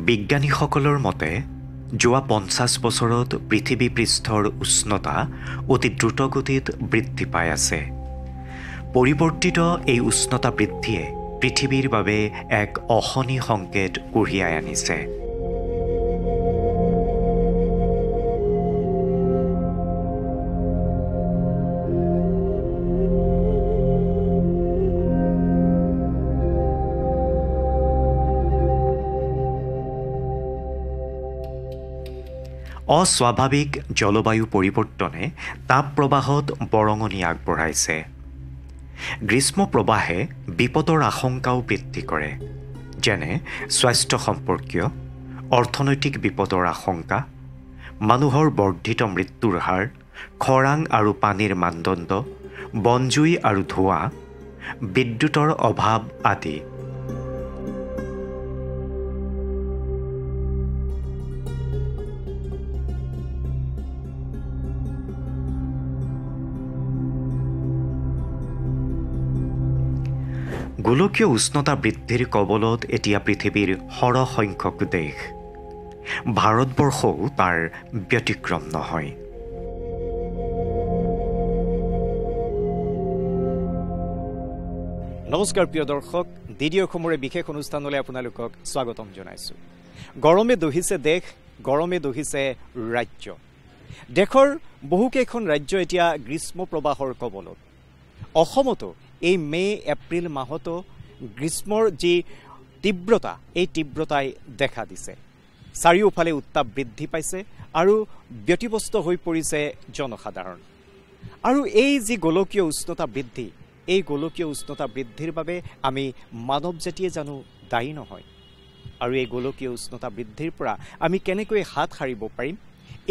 বিজ্ঞানীসকলৰ মতে যোৱা 50 বছৰত পৃথিৱী পৃষ্ঠৰ উষ্ণতা অতি দ্ৰুতগতিত বৃদ্ধি পাই আছে। পৰিৱৰ্তিত এই উষ্ণতা বৃদ্ধিয়ে পৃথিৱীৰ বাবে এক অশনি সংকেত কঢ়িয়াই আনিছে। অস্বাভাৱিক জলবায়ু পৰিৱৰ্তনে তাপ প্ৰবাহত বৰঙণি আগবঢ়াইছে। গ্ৰীষ্ম প্ৰবাহে বিপদৰ আশংকাও বৃদ্ধি কৰে, যেনে স্বাস্থ্য সম্পৰ্কীয়, অৰ্থনৈতিক বিপদৰ আশংকা, মানুহৰ বৰ্ধিত মৃত্যুৰ হাৰ, খৰাং আৰু পানীৰ মানদণ্ড, বনজুই আৰু ধোঁৱা, বিদ্যুতৰ অভাৱ আদি। গোলকীয় উষ্ণতা বৃদ্ধিৰ কবলত এতিয়া পৃথিৱীৰ সৰহ সংখ্যক দেশ। ভাৰতবৰ্ষও তাৰ ব্যতিক্ৰম নহয়। নমস্কাৰ প্ৰিয় দৰ্শক, DD অসমৰে বিশেষ অনুষ্ঠানলৈ আপোনালোকক স্বাগতম জনাইছোঁ। গৰমে দহিছে দেশ, গৰমে দহিছে ৰাজ্য। দেশৰ বহুকেইখন ৰাজ্য এতিয়া গ্ৰীষ্ম প্ৰবাহৰ কবলত। অসমতো এই মে-এপ্ৰিল মাহতো গ্ৰীষ্মৰ যি তীব্ৰতা, এই তীব্ৰতাই দেখা দিছে। চাৰিওফালে উত্তাপ বৃদ্ধি পাইছে আৰু ব্যতিব্যস্ত হৈ পৰিছে জনসাধাৰণ। আৰু এই যি গোলকীয় উষ্ণতা বৃদ্ধি, এই গোলকীয় উষ্ণতা বৃদ্ধিৰ বাবে আমি মানৱ জাতিয়ে জানো দায়ী নহয়? আৰু এই গোলকীয় উষ্ণতা বৃদ্ধিৰ পৰা আমি কেনেকৈ হাত সাৰিব পাৰিম,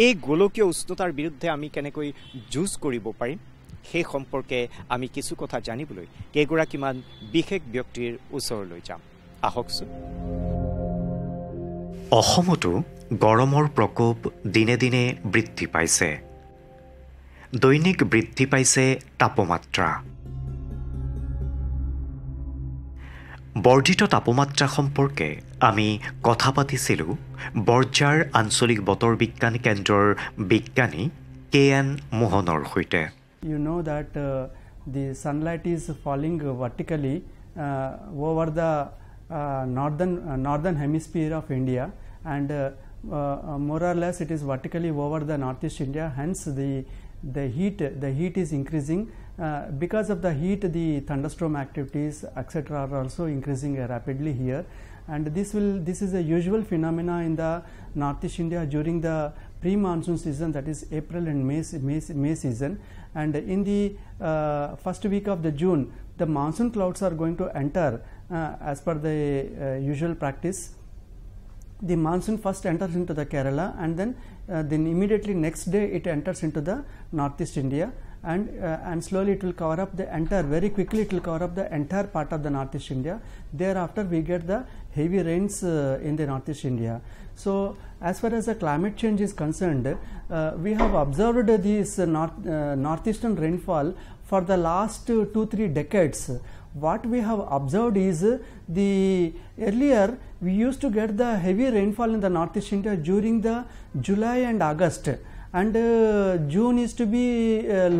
এই গোলকীয় উষ্ণতাৰ বিৰুদ্ধে আমি কেনেকৈ যুঁজ কৰিব পাৰিম, সেই সম্পৰ্কে আমি কিছু কথা জানিবলৈ কেইগৰাকীমান বিশেষ ব্যক্তিৰ ওচৰলৈ যাম। আহকচোন। অসমতো গৰমৰ প্ৰকোপ দিনে দিনে বৃদ্ধি পাইছে। দৈনিক বৃদ্ধি পাইছে তাপমাত্ৰা। বৰ্ধিত তাপমাত্ৰা সম্পৰ্কে আমি কথা পাতিছিলোঁ বৰঝাৰ আঞ্চলিক বতৰ বিজ্ঞান কেন্দ্ৰৰ বিজ্ঞানী KN মোহনৰ সৈতে। You know that the sunlight is falling vertically over the northern hemisphere of India, and more or less it is vertically over the northeast India. Hence the heat is increasing. Because of the heat, the thunderstorm activities etc. are also increasing rapidly here, and this is a usual phenomena in the northeast India during the pre-monsoon season, that is April and May season. And in the first week of the June, the monsoon clouds are going to enter as per the usual practice. The monsoon first enters into the Kerala, and then immediately next day it enters into the northeast India, and slowly it will cover up the entire, very quickly it will cover up the entire part of the northeast India. Thereafter we get the heavy rains in the northeast India. So as far as the climate change is concerned, we have observed this northeastern rainfall for the last 2-3 decades. What we have observed is earlier we used to get the heavy rainfall in the northeast India during the July and August, and June is to be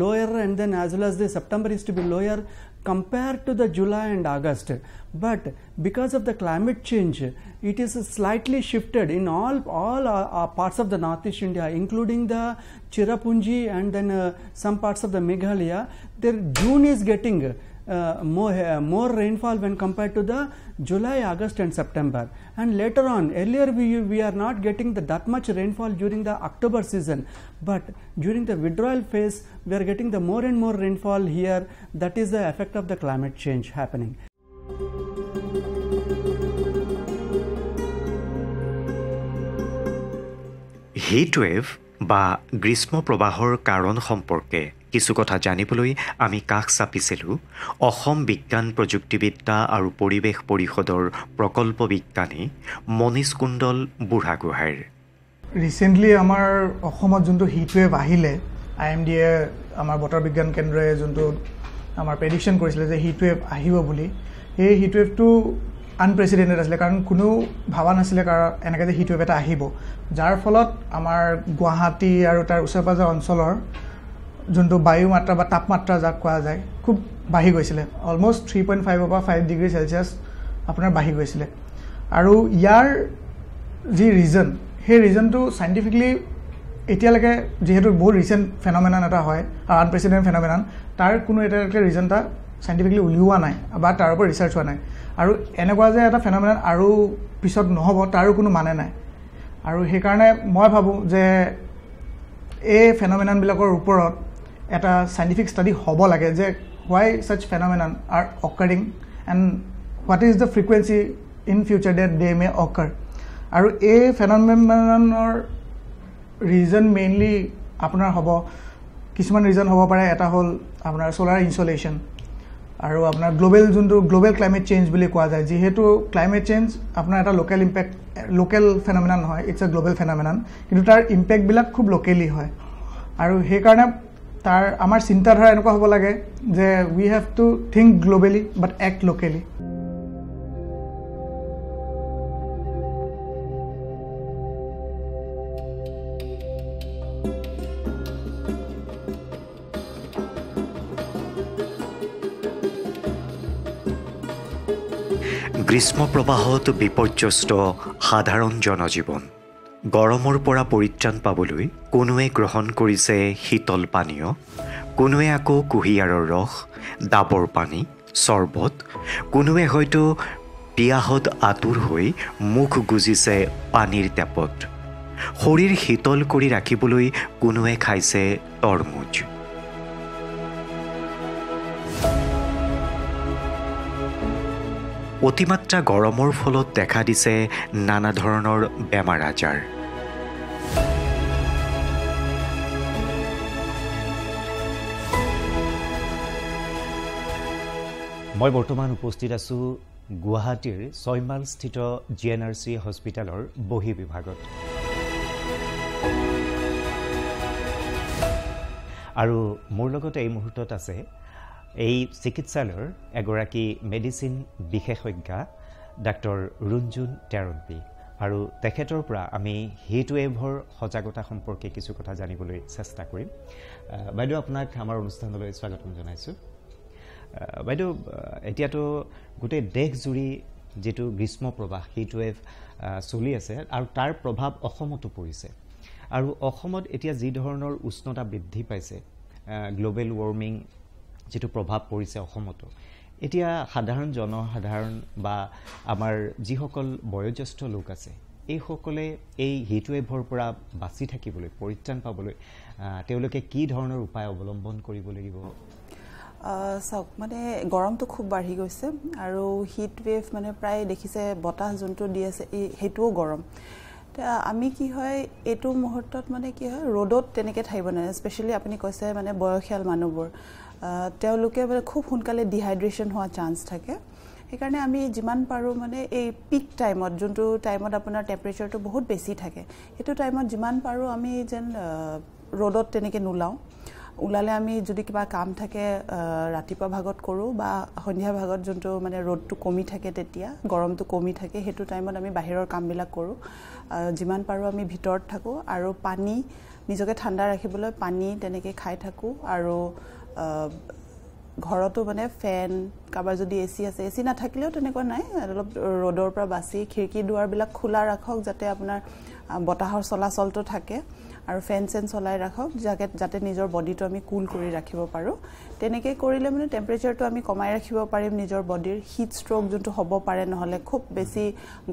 lower, and then as well as the September is to be lower compared to the July and August. But because of the climate change, it is slightly shifted in all parts of the northeast India, including the Cherrapunji and then some parts of the Meghalaya. Their June is getting more rainfall when compared to the July, August and September. And later on, earlier we are not getting that much rainfall during the October season, but during the withdrawal phase we are getting the more and more rainfall here. That is the effect of the climate change happening. Hit wave বা গ্ৰীষ্ম প্ৰবাহৰ কাৰণ সম্পৰ্কে কিছু কথা জানিবলৈ আমি কাষ চাপিছিলোঁ অসম বিজ্ঞান প্ৰযুক্তিবিদ্যা আৰু পৰিৱেশ পৰিষদৰ প্ৰকল্প বিজ্ঞানী মনীষ কুণ্ডল বুঢ়াগোহাঁইৰ। ৰিচেণ্টলি আমাৰ অসমত যোনটো হিট ৱেভ আহিলে, IMDয়ে আমাৰ বতৰ বিজ্ঞান কেন্দ্ৰই যোনটো আমাৰ প্ৰেডিকশ্যন কৰিছিলে যে হিট ৱেভ আহিব বুলি, সেই হিট ৱেভটো আনপ্ৰেচিডেণ্টেড আছিলে কাৰণ কোনেও ভাবা নাছিলে কাৰণ এনেকৈ যে হিট ৱেভ এটা আহিব যাৰ ফলত আমাৰ গুৱাহাটী আৰু তাৰ ওচৰে পাজৰে অঞ্চলৰ যোনটো বায়ুমাত্ৰা বা তাপমাত্ৰা যাক কোৱা যায় খুব বাঢ়ি গৈছিলে অলমষ্ট 3.5 পৰা 5 ডিগ্ৰী চেলচিয়াছ আপোনাৰ বাঢ়ি গৈছিলে আৰু ইয়াৰ যি ৰিজন সেই ৰিজনটো চাইণ্টিফিকলি এতিয়ালৈকে যিহেতু বহুত ৰিচেণ্ট ফেন'মেনন এটা হয় আৰু আনপ্ৰেচিডেণ্ট ফেন'মেনন তাৰ কোনো এতিয়ালৈকে ৰিজন এটা চাইণ্টিফিকলি উলিওৱা নাই বা তাৰ ওপৰত ৰিচাৰ্চ হোৱা নাই আৰু এনেকুৱা যে এটা ফেন'মেনন আৰু পিছত নহ'ব তাৰো কোনো মানে নাই আৰু সেইকাৰণে মই ভাবোঁ যে এই ফেন'মেননবিলাকৰ ওপৰত এটা চাইণ্টিফিক ষ্টাডি হ'ব লাগে যে why such phenomena are occurring and what is the frequency in future that they may occur আৰু এই ফেন'মেননৰ ৰিজন মেইনলি আপোনাৰ হ'ব কিছুমান ৰিজন হ'ব পাৰে এটা হ'ল আপোনাৰ সোলাৰ ইনচলেশ্যন আৰু আপোনাৰ গ্লোবেল ক্লাইমেট চেঞ্জ বুলি কোৱা যায় যিহেতু ক্লাইমেট চেঞ্জ আপোনাৰ এটা লোকেল ফেন'মেনন নহয় ইটছ এ গ্লোবেল ফেন'মেনন কিন্তু তাৰ ইম্পেক্টবিলাক খুব লোকেলি হয় আৰু সেইকাৰণে তাৰ আমাৰ চিন্তাধাৰা এনেকুৱা হ'ব লাগে যে we have to think globally but act locally গ্ৰীষ্ম প্ৰবাহত বিপৰ্যস্ত সাধাৰণ জনজীৱন গৰমৰ পৰা পৰিত্ৰাণ পাবলৈ কোনোৱে গ্ৰহণ কৰিছে শীতল পানীয় কোনোৱে আকৌ কুঁহিয়াৰৰ ৰস ডাবৰ পানী চৰ্বত কোনোৱে হয়তো পিয়াহত আতুৰ হৈ মুখ গুজিছে পানীৰ টেপত শৰীৰ শীতল কৰি ৰাখিবলৈ কোনোৱে খাইছে তৰমুজ অতিমাত্ৰা গৰমৰ ফলত দেখা দিছে নানা ধৰণৰ বেমাৰ আজাৰ মই বৰ্তমান উপস্থিত আছোঁ গুৱাহাটীৰ 6 মাইল স্থিত GNRC হস্পিটেলৰ বহি বিভাগত আৰু মোৰ লগত এই মুহূৰ্তত আছে এই চিকিৎসালয়ৰ এগৰাকী মেডিচিন বিশেষজ্ঞা ডাক্তৰ ৰুঞ্জুন টেৰলপি আৰু তেখেতৰ পৰা আমি হিট ৱেভৰ সজাগতা সম্পৰ্কে কিছু কথা জানিবলৈ চেষ্টা কৰিম বাইদেউ আপোনাক আমাৰ অনুষ্ঠানলৈ স্বাগতম জনাইছোঁ বাইদেউ এতিয়াতো গোটেই দেশ জুৰি যেটো গ্ৰীষ্ম প্ৰবাহ হিট ৱেভ চলি আছে আৰু তাৰ প্ৰভাৱ অসমতো পৰিছে আৰু অসমত এতিয়া যি ধৰণৰ উষ্ণতা বৃদ্ধি পাইছে গ্লোবেল ৱাৰ্মিং যেটো প্ৰভাৱ পৰিছে অসমতো এতিয়া সাধাৰণ জনসাধাৰণ বা আমাৰ যিসকল বয়োজ্যেষ্ঠ লোক আছে এই সকলে এই হিট ৱেভৰ পৰা বাচি থাকিবলৈ পৰিত্ৰাণ পাবলৈ তেওঁলোকে কি ধৰণৰ উপায় অৱলম্বন কৰিব লাগিব চাওক মানে গৰমটো খুব বাঢ়ি গৈছে আৰু হিট ৱেভ মানে প্ৰায় দেখিছে বতাহ যোনটো দি আছে হেতুও গৰম আমি কি হয় এটো মুহূৰ্তত মানে কি হয় ৰ'দত তেনেকৈ থাকিব নাই স্পেশালি আপুনি কৈছে মানে বয়সীয়াল মানুহবোৰ তেওঁলোকে মানে খুব সোনকালে ডিহাইড্ৰেশ্যন হোৱা চান্স থাকে সেইকাৰণে আমি যিমান পাৰো মানে এই পিক টাইমত যোনটো টাইমত আপোনাৰ টেম্পাৰেচাৰটো বহুত বেছি থাকে এটো টাইমত যিমান পাৰো আমি যেন ৰ'দত তেনেকৈ নুলাও উলালে আমি যদি কিবা কাম থাকে ৰাতিপুৱা ভাগত কৰো বা সন্ধিয়া ভাগত যোনটো মানে ৰ'দটো কমি থাকে তেতিয়া গৰমটো কমি থাকে হেতু টাইমত আমি বাহিৰৰ কামবিলাক কৰো যিমান পাৰো আমি ভিতৰত থাকো আৰু পানী নিজকে ঠাণ্ডা ৰাখিবলৈ পানী তেনেকৈ খাই থাকো আৰু ঘৰতো মানে ফেন কাবাৰ যদি এসি আছে এসি নাথাকিলেও তেনেকুৱা নাই অলপ ৰ'দৰ পৰা বাছি খিৰকি দুৱাৰবিলাক খোলা ৰাখক যাতে আপোনাৰ বতাহৰ চলাচলটো থাকে আৰু ফেন সেন চলাই ৰাখক যাতে নিজৰ বডিটো আমি কুল কৰি ৰাখিব পাৰো তেনেকৈ কৰিলে মানে টেম্পাৰেচাৰটো আমি কমাই ৰাখিব পাৰিম নিজৰ বডিৰ হিট ষ্ট্ৰোক যোনটো হ'ব পাৰে নহলে খুব বেছি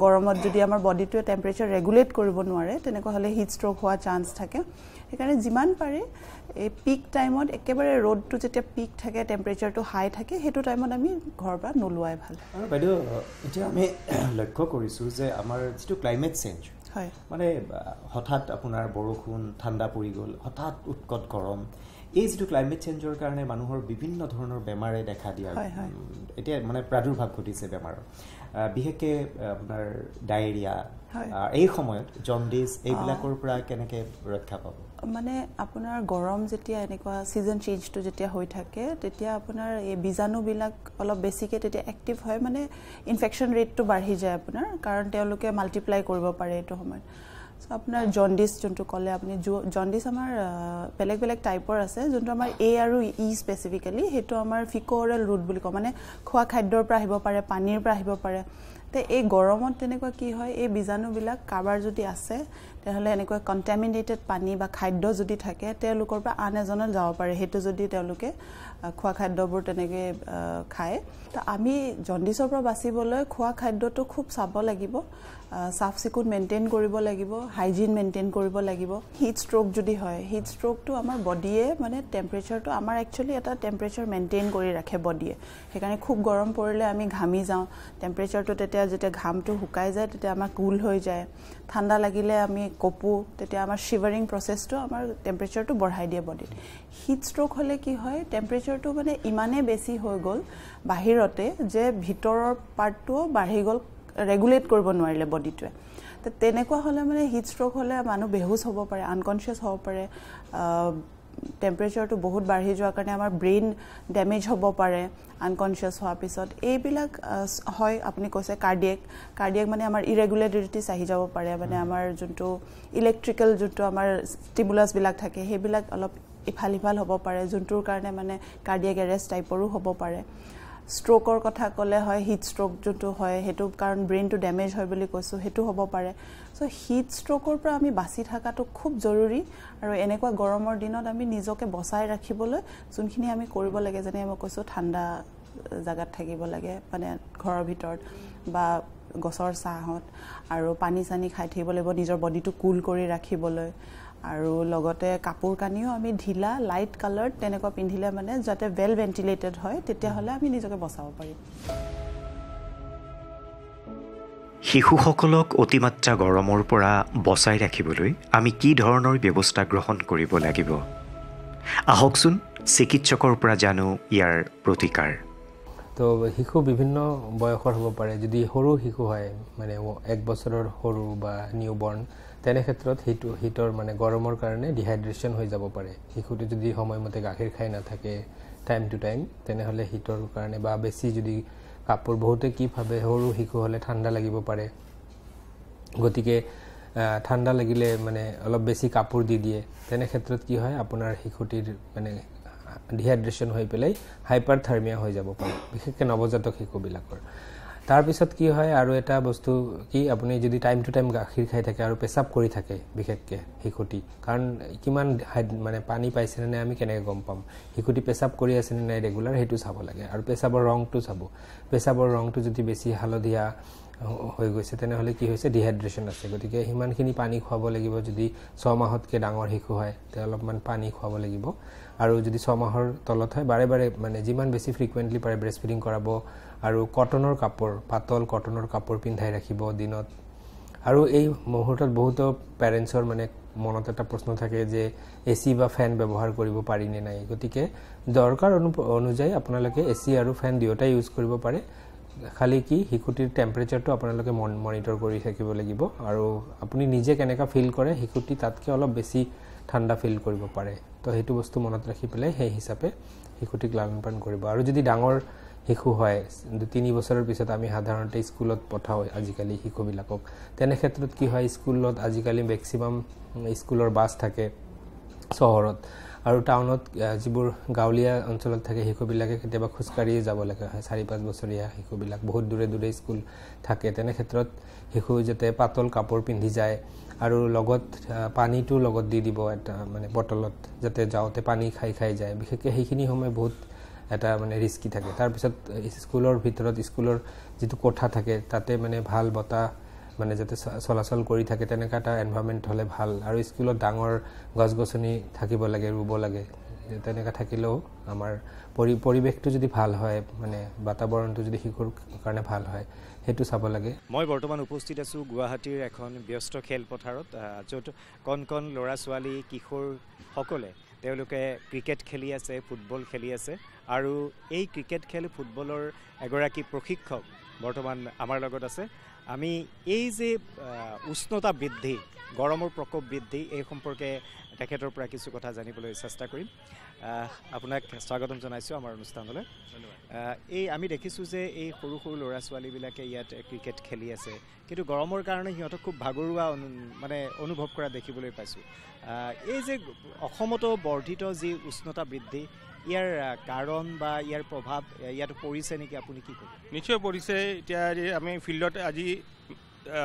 গৰমত যদি আমাৰ বডিটোৱে টেম্পাৰেচাৰ ৰেগুলেট কৰিব নোৱাৰে তেনেকুৱা হলে হিট ষ্ট্ৰোক হোৱা চান্স থাকে সেইকাৰণে যিমান পাৰে এই পিক টাইমত একেবাৰে ৰ'দটো যেতিয়া পিক থাকে টেম্পাৰেচাৰটো হাই থাকে হেতু টাইমত আমি ঘৰৰ পৰা নোলোৱাই ভাল আৰু বাইদেউ এতিয়া আমি লক্ষ্য কৰিছো যে আমাৰ যেটো ক্লাইমেট চেঞ্জ মানে হঠাৎ আপোনাৰ বৰষুণ ঠাণ্ডা পৰি গ'ল হঠাৎ উৎকট গৰম এই যিটো ক্লাইমেট চেঞ্জৰ কাৰণে মানুহৰ বিভিন্ন ধৰণৰ বেমাৰে দেখা দিয়া এতিয়া মানে প্ৰাদুৰ্ভাৱ ঘটিছে বেমাৰৰ বিশেষকৈ আপোনাৰ ডায়েৰিয়া এই সময়ত জণ্ডিছ এইবিলাকৰ পৰা কেনেকৈ ৰক্ষা পাব মানে আপোনাৰ গৰম যেতিয়া এনেকুৱা ছিজন চেঞ্জটো যেতিয়া হৈ থাকে তেতিয়া আপোনাৰ এই বীজাণুবিলাক অলপ বেছিকৈ তেতিয়া এক্টিভ হয় মানে ইনফেকশ্যন ৰেটটো বাঢ়ি যায় আপোনাৰ কাৰণ তেওঁলোকে মাল্টিপ্লাই কৰিব পাৰে এইটো সময়ত সো আপোনাৰ জণ্ডিছ যোনটো ক'লে আপুনি জণ্ডিছ আমাৰ বেলেগ বেলেগ টাইপৰ আছে যোনটো আমাৰ এ আৰু ই স্পেচিফিকেলি সেইটো আমাৰ ফিক'ৰেল ৰুট বুলি কওঁ মানে খোৱা খাদ্যৰ পৰা আহিব পাৰে পানীৰ পৰা আহিব পাৰে তে এই গৰমত তেনেকুৱা কি হয় এই বীজাণুবিলাক কাৰোবাৰ যদি আছে তেতিয়াহ'লে এনেকুৱা কণ্টামিনেটেড পানী বা খাদ্য যদি থাকে তেওঁলোকৰ পৰা আন এজনত যাব পাৰে সেইটো যদি তেওঁলোকে খোৱা খাদ্যবোৰ তেনেকৈ খায় তো আমি জণ্ডিছৰ পৰা বাচিবলৈ খোৱা খাদ্যটো খুব চাব লাগিব চাফ চিকুণ মেইনটেইন কৰিব লাগিব হাইজিন মেইনটেইন কৰিব লাগিব হিট ষ্ট্ৰোক যদি হয় হিট ষ্ট্ৰোকটো আমাৰ বডিয়ে মানে টেম্পাৰেচাৰটো আমাৰ একচুৱেলি এটা টেম্পাৰেচাৰ মেইনটেইন কৰি ৰাখে বডিয়ে সেইকাৰণে খুব গৰম পৰিলে আমি ঘামি যাওঁ টেম্পাৰেচাৰটো তেতিয়া যেতিয়া ঘামটো শুকাই যায় তেতিয়া আমাৰ কুল হৈ যায় ঠাণ্ডা লাগিলে আমি কপো তেতিয়া আমাৰ শিভাৰিং প্ৰচেছটো আমাৰ টেম্পাৰেচাৰটো বঢ়াই দিয়ে বডিত হিট ষ্ট্ৰোক হ'লে কি হয় টেম্পাৰেচাৰটো মানে ইমানেই বেছি হৈ গ'ল বাহিৰতে যে ভিতৰৰ পাৰ্টটো বাঢ়ি গ'ল ৰেগুলেট কৰিব নোৱাৰিলে বডিটোৱে তো তেনেকুৱা হ'লে মানে হিট ষ্ট্ৰোক হ'লে মানুহ বেহুচ হ'ব পাৰে আনকনচিয়াছ হ'ব পাৰে টেম্পাৰেচাৰটো বহুত বাঢ়ি যোৱাৰ কাৰণে আমাৰ ব্ৰেইন ডেমেজ হ'ব পাৰে আনকনচিয়াছ হোৱাৰ পিছত এইবিলাক হয় আপুনি কৈছে কাৰ্ডিয়েক মানে আমাৰ ইৰেগুলাৰিটিছ আহি যাব পাৰে মানে আমাৰ যোনটো ইলেক্ট্ৰিকেল যোনটো আমাৰ ষ্টিমুলাছবিলাক থাকে সেইবিলাক অলপ ইফাল সিফাল হ'ব পাৰে যোনটোৰ কাৰণে মানে কাৰ্ডিয়েক এৰেষ্ট টাইপৰো হ'ব পাৰে ষ্ট্ৰোকৰ কথা ক'লে হয় হিট ষ্ট্ৰোক যোনটো হয় সেইটো কাৰণ ব্ৰেইনটো ডেমেজ হয় বুলি কৈছোঁ সেইটো হ'ব পাৰে চ' হিট ষ্ট্ৰোকৰ পৰা আমি বাচি থকাটো খুব জৰুৰী আৰু এনেকুৱা গৰমৰ দিনত আমি নিজকে বচাই ৰাখিবলৈ যোনখিনি আমি কৰিব লাগে যেনে মই কৈছোঁ ঠাণ্ডা জাগাত থাকিব লাগে মানে ঘৰৰ ভিতৰত বা গছৰ ছাঁহত আৰু পানী চানী খাই থাকিব লাগিব নিজৰ বডিটো কুল কৰি ৰাখিবলৈ আৰু লগতে কাপোৰ কানিও আমি ঢিলা লাইট কালাৰ তেনেকুৱা পিন্ধিলে মানে যাতে ৱেল ভেন্টিলেটেড হয় তেতিয়াহ'লে আমি নিজকে বচাব পাৰিম শিশুসকলক অতিমাত্ৰা গৰমৰ পৰা বচাই ৰাখিবলৈ আমি কি ধৰণৰ ব্যৱস্থা গ্ৰহণ কৰিব লাগিব আহকচোন চিকিৎসকৰ পৰা জানো ইয়াৰ প্ৰতিকাৰ তো শিশু বিভিন্ন বয়সৰ হ'ব পাৰে যদি সৰু শিশু হয় মানে 1 বছৰৰ সৰু বা নিউবৰ্ণ তেনে ক্ষেত্ৰত হিটৰ মানে গৰমৰ কাৰণে ডিহাইড্ৰেশ্যন হৈ যাব পাৰে শিশুটো যদি সময়মতে গাখীৰ খাই নাথাকে টাইম টু টাইম তেনেহ'লে হিটৰ কাৰণে বা বেছি যদি কাপোৰ বহুতে কি ভাবে সৰু শিশু হ'লে ঠাণ্ডা লাগিব পাৰে গতিকে ঠাণ্ডা লাগিলে মানে অলপ বেছি কাপোৰ দি দিয়ে তেনে ক্ষেত্ৰত কি হয় আপোনাৰ শিশুটিৰ মানে ডিহাইড্ৰেশ্যন হৈ পেলাই হাইপাৰথাৰ্মিয়া হৈ যাব পাৰে বিশেষকৈ নৱজাতক শিশুবিলাকৰ তাৰপিছত কি হয় আৰু এটা বস্তু কি আপুনি যদি টাইম টু টাইম গাখীৰ খাই থাকে আৰু পেচাব কৰি থাকে বিশেষকৈ শিশুটি কাৰণ কিমান মানে পানী পাইছেনে নাই আমি কেনেকৈ গম পাম শিশুটি পেচাব কৰি আছেনে নাই ৰেগুলাৰ সেইটো চাব লাগে আৰু পেচাবৰ ৰংটো চাব পেচাবৰ ৰংটো যদি বেছি হালধীয়া হৈ গৈছে তেনেহ'লে কি হৈছে ডিহাইড্ৰেশ্যন আছে গতিকে সিমানখিনি পানী খুৱাব লাগিব যদি 6 মাহতকৈ ডাঙৰ শিশু হয় তেতিয়া অলপমান পানী খুৱাব লাগিব আৰু যদি 6 মাহৰ তলত হয় বাৰে বাৰে মানে যিমান বেছি ফ্ৰিকুৱেণ্টলি পাৰে ব্ৰেষ্ট ফিডিং কৰাব আৰু কটনৰ কাপোৰ পাতল কটনৰ কাপোৰ পিন্ধাই ৰাখিব দিনত আৰু এই মুহূৰ্তত বহুতো পেৰেণ্টছৰ মানে মনত এটা প্ৰশ্ন থাকে যে এচি বা ফেন ব্যৱহাৰ কৰিব পাৰি নে নাই গতিকে দৰকাৰ অনুযায়ী আপোনালোকে এচি আৰু ফেন দুয়োটাই ইউজ কৰিব পাৰে খালি কি শিশুটিৰ টেম্পাৰেচাৰটো আপোনালোকে মনিটৰ কৰি থাকিব লাগিব আৰু আপুনি নিজে কেনেকা ফিল কৰে শিশুটি তাতকৈ অলপ বেছি ঠাণ্ডা ফিল কৰিব পাৰে তো সেইটো বস্তু মনত ৰাখি পেলাই সেই হিচাপে শিশুটিক লালন পালন কৰিব আৰু যদি ডাঙৰ শিশু হয় 2-3 বছৰৰ পিছত আমি সাধাৰণতে স্কুলত পঠাওঁ আজিকালি শিশুবিলাকক তেনে ক্ষেত্ৰত কি হয় স্কুলত আজিকালি মেক্সিমাম স্কুলৰ বাছ থাকে চহৰত আৰু টাউনত যিবোৰ গাঁৱলীয়া অঞ্চলত থাকে শিশুবিলাকে কেতিয়াবা খোজকাঢ়িয়ে যাব লগা হয় 4-5 বছৰীয়া শিশুবিলাক বহুত দূৰে দূৰে স্কুল থাকে তেনে ক্ষেত্ৰত শিশু যাতে পাতল কাপোৰ পিন্ধি যায় আৰু লগত পানীটো লগত দি দিব এটা মানে বটলত যাতে যাওঁতে পানী খাই যায় বিশেষকৈ সেইখিনি সময় বহুত এটা মানে ৰিস্কি থাকে তাৰপিছত স্কুলৰ ভিতৰত স্কুলৰ যিটো কোঠা থাকে তাতে মানে ভাল বতাহ মানে যাতে চলাচল কৰি থাকে তেনেকা এটা এনভায়ৰনমেন্ট হলে ভাল আৰু স্কুলত ডাঙৰ গছ-গছনি থাকিব লাগে ৰুব লাগে তেনেকা থাকিলেও আমাৰ পৰিৱেশটো যদি ভাল হয় মানে বাতাবৰণটো যদি শিশুৰ কাৰণে ভাল হয় সেইটো চাব লাগে মই বৰ্তমান উপস্থিত আছো গুৱাহাটীৰ এখন ব্যস্ত খেলপথাৰত য'ত কণ কণ ল'ৰা ছোৱালী কিশোৰ সকলে তেওঁলোকে ক্ৰিকেট খেলি আছে, ফুটবল খেলি আছে আৰু এই ক্ৰিকেট খেল ফুটবলৰ এগৰাকী প্ৰশিক্ষক বৰ্তমান আমাৰ লগত আছে। আমি এই যে উষ্ণতা বৃদ্ধি, গৰমৰ প্ৰকোপ বৃদ্ধি, এই সম্পৰ্কে তেখেতৰ পৰা কিছু কথা জানিবলৈ চেষ্টা কৰিম। আপোনাক স্বাগতম জনাইছোঁ আমাৰ অনুষ্ঠানলৈ। এই আমি দেখিছোঁ যে এই সৰু সৰু ল'ৰা ছোৱালীবিলাকে ইয়াত ক্ৰিকেট খেলি আছে, কিন্তু গৰমৰ কাৰণে সিহঁতক খুব ভাগৰুৱা মানে অনুভৱ কৰা দেখিবলৈ পাইছোঁ। এই যে অসমতো বৰ্ধিত যি উষ্ণতা বৃদ্ধি, ইয়াৰ কাৰণ বা ইয়াৰ প্ৰভাৱ ইয়াত পৰিছে নেকি, আপুনি কি ক'ব? নিশ্চয় পৰিছে। এতিয়া আমি ফিল্ডত আজি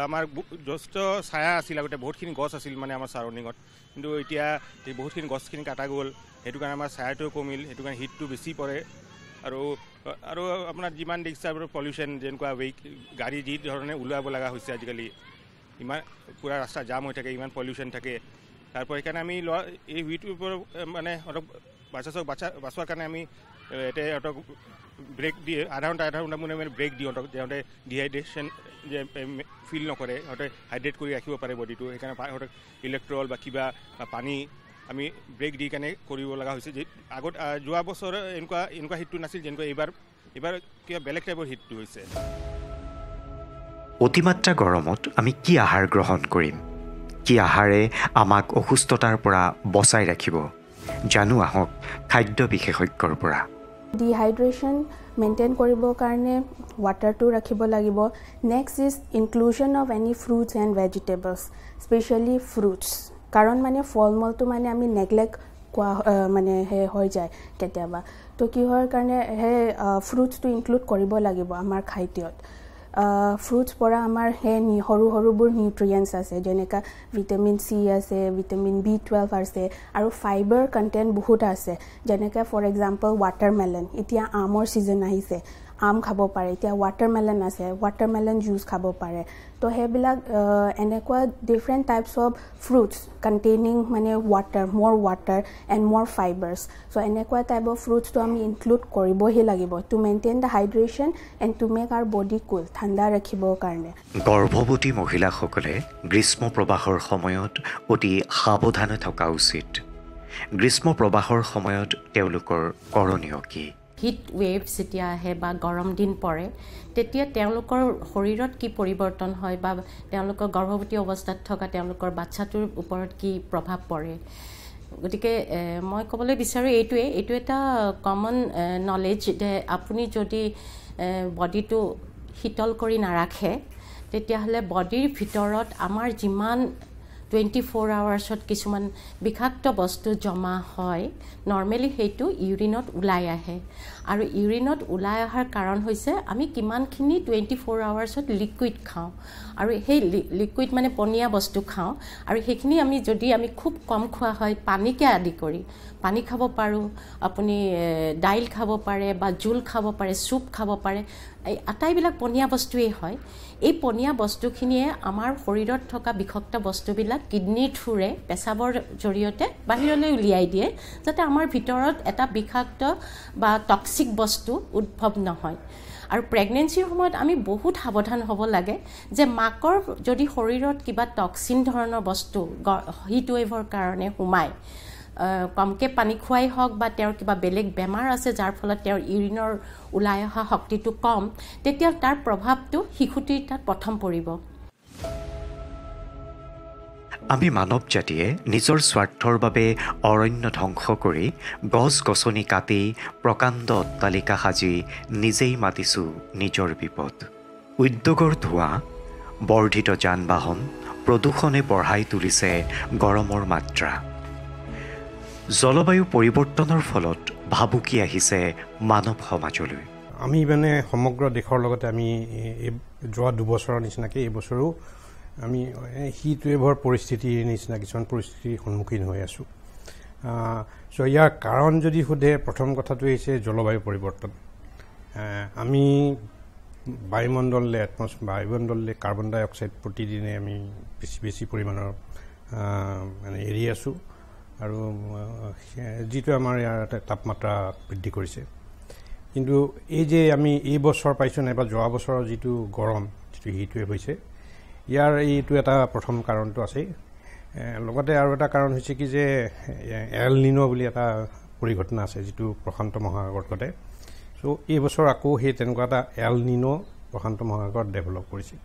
আমাৰ যথেষ্ট ছায়া আছিল, আগতে বহুতখিনি গছ আছিল মানে আমাৰ ছাৰাউণ্ডিঙত, কিন্তু এতিয়া বহুতখিনি গছখিনি কাটা গ'ল, সেইটো কাৰণে আমাৰ ছায়াটোও কমিল, সেইটো কাৰণে হিটটো বেছি পৰে। আৰু আপোনাৰ যিমান দেখিছে পলিউশ্যন, যেনেকুৱা গাড়ী যি ধৰণে ওলাব লগা হৈছে আজিকালি, ইমান পূৰা ৰাস্তা জাম হৈ থাকে, ইমান পলিউশ্যন থাকে। তাৰপৰা সেইকাৰণে আমি এই হিটটোৰ ওপৰত মানে অলপ বাচোৱাৰ কাৰণে আমি এতিয়া সিহঁতক ব্ৰেক দিয়ে, আধা ঘণ্টা মূৰে ব্ৰেক দিওঁ সিহঁতে ডিহাইড্ৰেশ্যন যে ফিল নকৰে, সিহঁতে হাইড্ৰেট কৰি ৰাখিব পাৰে বডিটো। সেইকাৰণে সিহঁতক ইলেক্ট্ৰল বা কিবা পানী আমি ব্ৰেক দি কেনে কৰিব লগা হৈছে। যে আগত যোৱা বছৰ এনেকুৱা হিটটো নাছিল, যেনেকুৱা এইবাৰ কিবা বেলেগ টাইপৰ হিটটো হৈছে। অতিমাত্ৰা গৰমত আমি কি আহাৰ গ্ৰহণ কৰিম? কি আহাৰে আমাক অসুস্থতাৰ পৰা বচাই ৰাখিব? জানো আহক খাদ্য বিশেষজ্ঞৰ পৰা। ডিহাইড্ৰেশ্যন মেইনটেইন কৰিবৰ কাৰণে ৱাটাৰটো ৰাখিব লাগিব। Next is inclusion of any fruits and vegetables, specially fruits, কাৰণ মানে ফল মূলটো মানে আমি নেগলেক্ট কোৱা মানে হৈ যায় কেতিয়াবা। তো কিহৰ কাৰণে সেই ফ্ৰুটছটো ইনক্লুড কৰিব লাগিব আমাৰ খাদ্যত। ফ্ৰুটছ পৰা আমাৰ সেই সৰু সৰুবোৰ নিউট্ৰিয়েণ্টছ আছে, যেনেকৈ ভিটামিন চি আছে, ভিটামিন B12 আছে, আৰু ফাইবাৰ কণ্টেণ্ট বহুত আছে। যেনেকৈ ফৰ এক্সাম্পল ৱাটাৰমেলন, এতিয়া আমৰ ছিজন আহিছে, আম খাব পাৰে। এতিয়া ৱাটাৰমেলন আছে, ৱাটাৰমেলন জুচ খাব পাৰে। তো সেইবিলাক এনেকুৱা different types of fruits containing মানে more water and more fibres. So' এনেকুৱা টাইপ অফ ফ্ৰুটছটো আমি ইনক্লুড কৰিবহি লাগিব to maintain the hydration and to make our body cool, ঠাণ্ডা ৰাখিবৰ কাৰণে। গৰ্ভৱতী মহিলাসকলে গ্ৰীষ্ম প্ৰবাহৰ সময়ত অতি সাৱধানে থকা উচিত। গ্ৰীষ্ম প্ৰবাহৰ সময়ত তেওঁলোকৰ কৰণীয় কি? হিট ৱেভছ যেতিয়া আহে বা গৰম দিন পৰে, তেতিয়া তেওঁলোকৰ শৰীৰত কি পৰিৱৰ্তন হয় বা তেওঁলোকৰ গৰ্ভৱতী অৱস্থাত থকা তেওঁলোকৰ বাচ্ছাটোৰ ওপৰত কি প্ৰভাৱ পৰে। গতিকে মই ক'বলৈ বিচাৰোঁ এইটো এটা কমন নলেজ যে আপুনি যদি বডিটো শীতল কৰি নাৰাখে, তেতিয়াহ'লে বডিৰ ভিতৰত আমাৰ যিমান 24 আৱাৰ্ছত কিছুমান বিষাক্ত বস্তু জমা হয়, নৰ্মেলি সেইটো ইউৰিনত ওলাই আহে। আৰু ইউৰিনত ওলাই অহাৰ কাৰণ হৈছে আমি কিমানখিনি 24 আৱাৰ্ছত লিকুইড খাওঁ, আৰু সেই লিকুইড মানে পনীয়া বস্তু খাওঁ। আৰু সেইখিনি যদি আমি খুব কম খোৱা হয়, পানীকে আদি কৰি পানী খাব পাৰোঁ, আপুনি দাইল খাব পাৰে বা জোল খাব পাৰে, চুপ খাব পাৰে, এই আটাইবিলাক পনীয়া বস্তুৱেই হয়। এই পনীয়া বস্তুখিনিয়ে আমাৰ শৰীৰত থকা বিষাক্ত বস্তুবিলাক কিডনীৰ থ্ৰুৰে পেচাবৰ জৰিয়তে বাহিৰলৈ উলিয়াই দিয়ে, যাতে আমাৰ ভিতৰত এটা বিষাক্ত বা টক্সিক বস্তু উদ্ভৱ নহয়। আৰু প্ৰেগনেঞ্চিৰ সময়ত আমি বহুত সাৱধান হ'ব লাগে যে মাকৰ যদি শৰীৰত কিবা টক্সিন ধৰণৰ বস্তু হিট ৱেভৰ কাৰণে সোমায়, কমকৈ পানী খোৱাই হওক বা তেওঁৰ কিবা বেলেগ বেমাৰ আছে যাৰ ফলত তেওঁৰ ইউৰিনৰ ওলাই অহা শক্তিটো কম, তেতিয়া তাৰ প্ৰভাৱটো শিশুটিৰ তাত প্ৰথম পৰিব। আমি মানৱ জাতিয়ে নিজৰ স্বাৰ্থৰ বাবে অৰণ্য ধ্বংস কৰি গছ গছনি কাটি প্ৰকাণ্ড অট্টালিকা সাজি নিজেই মাতিছোঁ নিজৰ বিপদ। উদ্যোগৰ ধোঁৱা, বৰ্ধিত যান বাহন, প্ৰদূষণে বঢ়াই তুলিছে গৰমৰ মাত্ৰা। জলবায়ু পৰিৱৰ্তনৰ ফলত ভাবুকি আহিছে মানৱ সমাজলৈ। আমি মানে সমগ্ৰ দেশৰ লগতে আমি যোৱা দুবছৰৰ নিচিনাকৈ এইবছৰো আমি হিট ৱেভৰ পৰিস্থিতিৰ নিচিনা কিছুমান পৰিস্থিতিৰ সন্মুখীন হৈ আছোঁ। চ' ইয়াৰ কাৰণ যদি সোধে, প্ৰথম কথাটো হৈছে জলবায়ু পৰিৱৰ্তন। আমি বায়ুমণ্ডললৈ কাৰ্বন ডাই অক্সাইড প্ৰতিদিনে আমি বেছি পৰিমাণৰ মানে এৰি আছোঁ, আৰু যিটো আমাৰ ইয়াৰ তাপমাত্ৰা বৃদ্ধি কৰিছে। কিন্তু এই যে আমি এই বছৰ পাইছোঁ নাইবা যোৱা বছৰৰ যিটো গৰম, যিটো হিট ৱেভ হৈছে, ইয়াৰ এইটো এটা প্ৰথম কাৰণটো আছে। লগতে আৰু এটা কাৰণ হৈছে কি যে এল নিনো বুলি এটা পৰিঘটনা আছে যিটো প্ৰশান্ত মহাসাগৰত ঘটে। চ' এই বছৰ আকৌ সেই তেনেকুৱা এটা এল নিনো প্ৰশান্ত মহাসাগৰত ডেভেলপ কৰিছিল,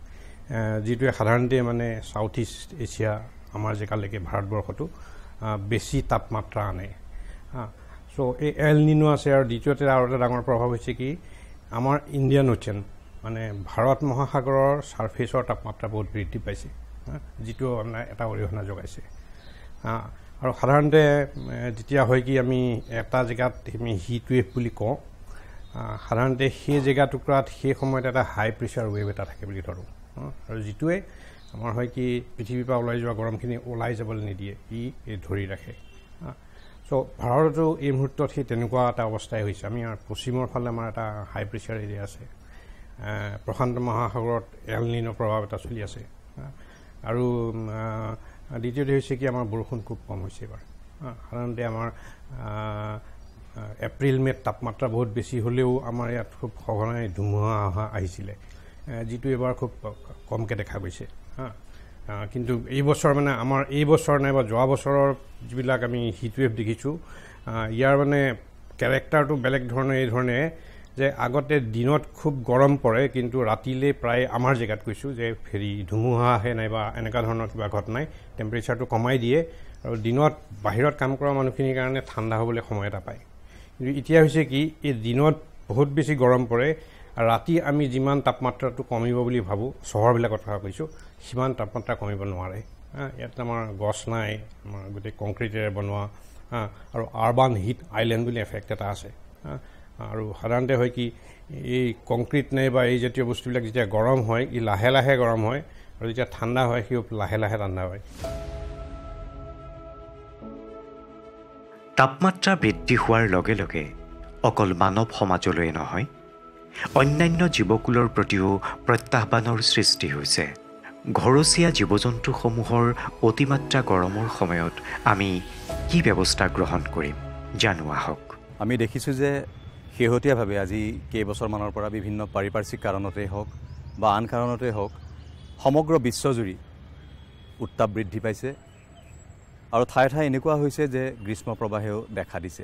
যিটোৱে সাধাৰণতে মানে ছাউথ ইষ্ট এছিয়া আমাৰ জেগালৈকে ভাৰতবৰ্ষতো বেছি তাপমাত্ৰা আনে। চ' এই এল নিনো আছে। আৰু দ্বিতীয়তে আৰু এটা ডাঙৰ প্ৰভাৱ হৈছে কি আমাৰ ইণ্ডিয়ান অ'চেন মানে ভাৰত মহাসাগৰৰ ছাৰ্ফেচৰ তাপমাত্ৰা বহুত বৃদ্ধি পাইছে, যিটো মানে এটা অৰিহণা যোগাইছে। আৰু সাধাৰণতে যেতিয়া হয় কি আমি এটা জেগাত আমি হিট ৱেভ বুলি কওঁ, সাধাৰণতে সেই জেগা টুকুৰাত সেই সময়ত এটা হাই প্ৰেছাৰ ৱেভ এটা থাকে বুলি ধৰোঁ, আৰু যিটোৱে আমাৰ হয় কি পৃথিৱীৰ পৰা ওলাই যোৱা গৰমখিনি ওলাই যাবলৈ নিদিয়ে, ই ধৰি ৰাখে। চ' ভাৰততো এই মুহূৰ্তত সেই তেনেকুৱা এটা অৱস্থাই হৈছে। আমি পশ্চিমৰ ফালে আমাৰ এটা হাই প্ৰেছাৰ এৰিয়া আছে, প্ৰশান্ত মহাসাগৰত এল নিনো প্ৰভাৱ এটা চলি আছে। আৰু দ্বিতীয়তে হৈছে কি আমাৰ বৰষুণ খুব কম হৈছে এইবাৰ। সাধাৰণতে আমাৰ এপ্ৰিল মে'ত তাপমাত্ৰা বহুত বেছি হ'লেও আমাৰ ইয়াত খুব সঘনাই ধুমুহা আহিছিলে, যিটো এইবাৰ খুব কমকৈ দেখা গৈছে। কিন্তু এই বছৰ মানে আমাৰ এই বছৰ নাইবা যোৱা বছৰৰ যিবিলাক আমি হিট ৱেভ দেখিছোঁ, ইয়াৰ মানে কেৰেক্টাৰটো বেলেগ ধৰণে এই ধৰণে যে আগতে দিনত খুব গৰম পৰে কিন্তু ৰাতিলৈ প্ৰায় আমাৰ জেগাত কৈছোঁ যে ধুমুহা আহে নাইবা এনেকুৱা ধৰণৰ কিবা ঘটনাই টেম্পাৰেচাৰটো কমাই দিয়ে, আৰু দিনত বাহিৰত কাম কৰা মানুহখিনিৰ কাৰণে ঠাণ্ডা হ'বলৈ সময় এটা পায়। কিন্তু এতিয়া হৈছে কি এই দিনত বহুত বেছি গৰম পৰে, আৰু ৰাতি আমি যিমান তাপমাত্ৰাটো কমিব বুলি ভাবোঁ, চহৰবিলাকত কথা কৈছোঁ, সিমান তাপমাত্ৰা কমিব নোৱাৰে। ইয়াত আমাৰ গছ নাই, আমাৰ গোটেই কংক্ৰিটেৰে বনোৱা, আৰু আৰ্বান হিট আইলেণ্ড বুলি এফেক্ট এটা আছে। আৰু সাধাৰণতে হয় কি এই কংক্ৰিট নাই বা এই জাতীয় বস্তুবিলাক যেতিয়া গৰম হয়, ই লাহে লাহে গৰম হয়, আৰু যেতিয়া ঠাণ্ডা হয় সি লাহে লাহে ঠাণ্ডা হয়। তাপমাত্ৰা বৃদ্ধি হোৱাৰ লগে লগে অকল মানৱ সমাজলৈ নহয়, অন্যান্য জীৱকুলৰ প্ৰতিও প্ৰত্যাহ্বানৰ সৃষ্টি হৈছে। ঘৰচীয়া জীৱ জন্তুসমূহৰ অতিমাত্ৰা গৰমৰ সময়ত আমি কি ব্যৱস্থা গ্ৰহণ কৰিম জানো আহক। আমি দেখিছোঁ যে শেহতীয়াভাৱে আজি কেইবছৰমানৰ পৰা বিভিন্ন পাৰিপাৰ্শ্বিক কাৰণতেই হওক বা আন কাৰণতেই হওক সমগ্ৰ বিশ্বজুৰি উত্তাপ বৃদ্ধি পাইছে, আৰু ঠায়ে ঠায়ে এনেকুৱা হৈছে যে গ্ৰীষ্ম প্ৰবাহেও দেখা দিছে।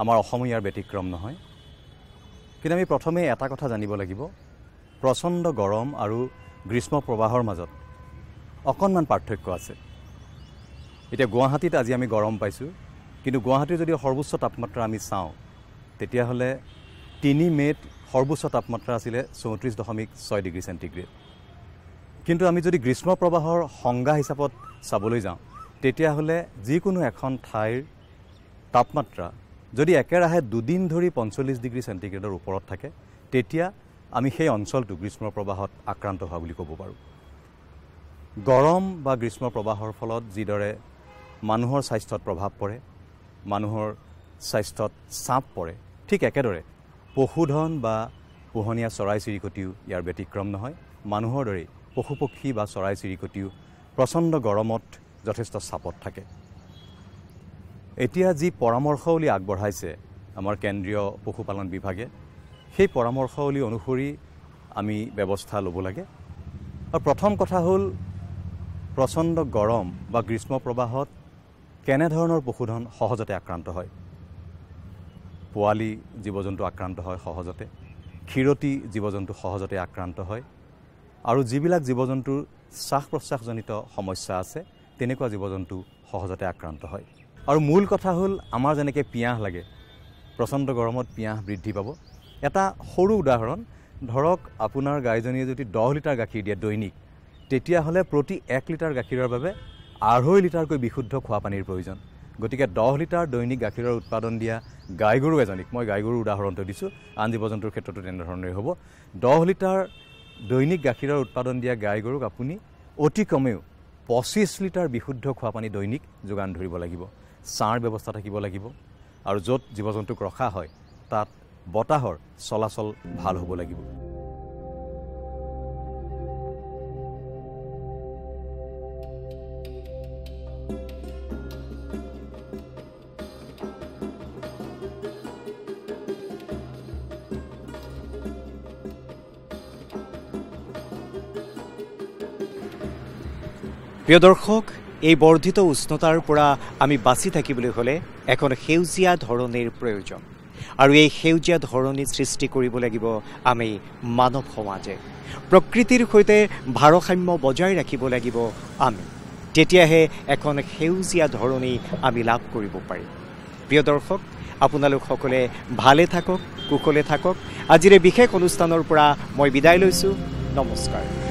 আমাৰ অসম ইয়াৰ ব্যতিক্ৰম নহয়। কিন্তু আমি প্ৰথমে এটা কথা জানিব লাগিব, প্ৰচণ্ড গৰম আৰু গ্ৰীষ্ম প্ৰবাহৰ মাজত অকণমান পাৰ্থক্য আছে। এতিয়া গুৱাহাটীত আজি আমি গৰম পাইছোঁ, কিন্তু গুৱাহাটীৰ যদি সৰ্বোচ্চ তাপমাত্ৰা আমি চাওঁ তেতিয়াহ'লে 3 মে'ত সৰ্বোচ্চ তাপমাত্ৰা আছিলে 34.6 ডিগ্ৰী চেণ্টিগ্ৰেড। কিন্তু আমি যদি গ্ৰীষ্ম প্ৰবাহৰ সংজ্ঞা হিচাপত চাবলৈ যাওঁ তেতিয়াহ'লে যিকোনো এখন ঠাইৰ তাপমাত্ৰা যদি একেৰাহে 2 দিন ধৰি 45 ডিগ্ৰী চেণ্টিগ্ৰেডৰ ওপৰত থাকে, তেতিয়া আমি সেই অঞ্চলটো গ্ৰীষ্ম প্ৰবাহত আক্ৰান্ত হোৱা বুলি ক'ব পাৰোঁ। গৰম বা গ্ৰীষ্ম প্ৰবাহৰ ফলত যিদৰে মানুহৰ স্বাস্থ্যত প্ৰভাৱ পৰে, মানুহৰ স্বাস্থ্যত চাপ পৰে, ঠিক একেদৰে পশুধন বা পোহনীয়া চৰাই চিৰিকটিও ইয়াৰ ব্যতিক্ৰম নহয়। মানুহৰ দৰেই পশু পক্ষী বা চৰাই চিৰিকটিও প্ৰচণ্ড গৰমত যথেষ্ট চাপত থাকে। এতিয়া যি পৰামৰ্শৱলী আগবঢ়াইছে আমাৰ কেন্দ্ৰীয় পশুপালন বিভাগে, সেই পৰামৰ্শৱলী অনুসৰি আমি ব্যৱস্থা ল'ব লাগে। আৰু প্ৰথম কথা হ'ল প্ৰচণ্ড গৰম বা গ্ৰীষ্ম প্ৰবাহত কেনেধৰণৰ পশুধন সহজতে আক্ৰান্ত হয়। পোৱালি জীৱ জন্তু আক্ৰান্ত হয় সহজতে, ক্ষীৰতী জীৱ জন্তু সহজতে আক্ৰান্ত হয়, আৰু যিবিলাক জীৱ জন্তুৰ শ্বাস প্ৰশ্বাসজনিত সমস্যা আছে তেনেকুৱা জীৱ জন্তু সহজতে আক্ৰান্ত হয়। আৰু মূল কথা হ'ল আমাৰ যেনেকৈ পিয়াহ লাগে, প্ৰচণ্ড গৰমত পিয়াহ বৃদ্ধি পাব। এটা সৰু উদাহৰণ ধৰক, আপোনাৰ গাইজনীয়ে যদি 10 লিটাৰ গাখীৰ দিয়ে দৈনিক, তেতিয়াহ'লে প্ৰতি 1 লিটাৰ গাখীৰৰ বাবে 2.5 লিটাৰকৈ বিশুদ্ধ খোৱা পানীৰ প্ৰয়োজন। গতিকে 10 লিটাৰ দৈনিক গাখীৰৰ উৎপাদন দিয়া গাই গৰু এজনীক, মই গাই গৰুৰ উদাহৰণটো দিছোঁ, আন জীৱ জন্তুৰ ক্ষেত্ৰতো তেনেধৰণেই হ'ব। 10 লিটাৰ দৈনিক গাখীৰৰ উৎপাদন দিয়া গাই গৰুক আপুনি অতি কমেও 25 লিটাৰ বিশুদ্ধ খোৱা পানী দৈনিক যোগান ধৰিব লাগিব। ছাঁৰ ব্যৱস্থা থাকিব লাগিব, আৰু য'ত জীৱ জন্তুক ৰখা হয় তাত বতাহৰ চলাচল ভাল হ'ব লাগিব। প্ৰিয় দৰ্শক, এই বৰ্ধিত উষ্ণতাৰ পৰা আমি বাচি থাকিবলৈ হ'লে এখন সেউজীয়া ধৰণীৰ প্ৰয়োজন আৰু এই সেউজীয়া ধৰণী সৃষ্টি কৰিব লাগিব আমি মানৱ সমাজে প্ৰকৃতিৰ সৈতে ভাৰসাম্য বজাই ৰাখিব লাগিব আমি তেতিয়াহে এখন সেউজীয়া ধৰণী আমি লাভ কৰিব পাৰিম প্ৰিয় দৰ্শক আপোনালোক সকলে ভালে থাকক কুশলে থাকক আজিৰ বিশেষ অনুষ্ঠানৰ পৰা মই বিদায় লৈছো নমস্কাৰ